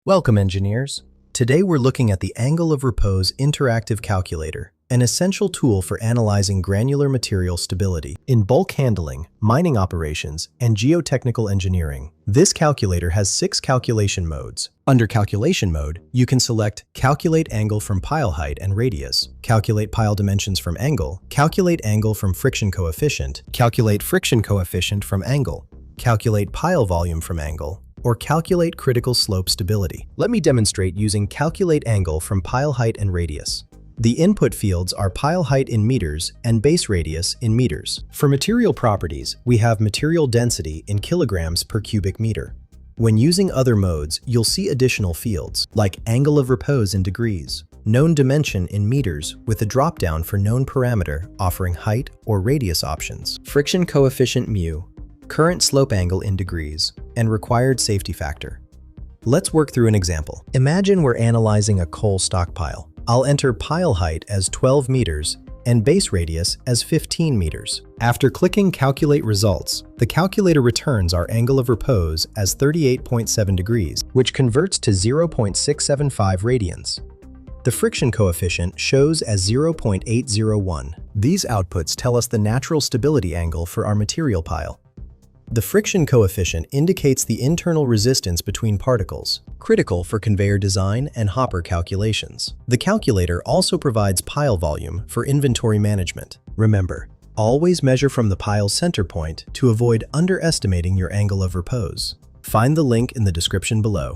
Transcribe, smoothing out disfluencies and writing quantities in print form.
Welcome, engineers. Today we're looking at the Angle of Repose Interactive Calculator, an essential tool for analyzing granular material stability in bulk handling, mining operations, and geotechnical engineering. This calculator has 6 calculation modes. Under Calculation mode, you can select Calculate Angle from Pile Height and Radius, Calculate Pile Dimensions from Angle, Calculate Angle from Friction Coefficient, Calculate Friction Coefficient from Angle, Calculate Pile Volume from Angle, or Calculate Critical Slope Stability. Let me demonstrate using Calculate Angle from Pile Height and Radius. The input fields are pile height in meters and base radius in meters. For material properties, we have material density in kilograms per cubic meter. When using other modes, you'll see additional fields, like angle of repose in degrees, known dimension in meters with a drop-down for known parameter offering height or radius options, friction coefficient mu, current slope angle in degrees, and required safety factor. Let's work through an example. Imagine we're analyzing a coal stockpile. I'll enter pile height as 12 meters and base radius as 15 meters. After clicking Calculate Results, the calculator returns our angle of repose as 38.7 degrees, which converts to 0.675 radians. The friction coefficient shows as 0.801. These outputs tell us the natural stability angle for our material pile. The friction coefficient indicates the internal resistance between particles, critical for conveyor design and hopper calculations. The calculator also provides pile volume for inventory management. Remember, always measure from the pile's center point to avoid underestimating your angle of repose. Find the link in the description below.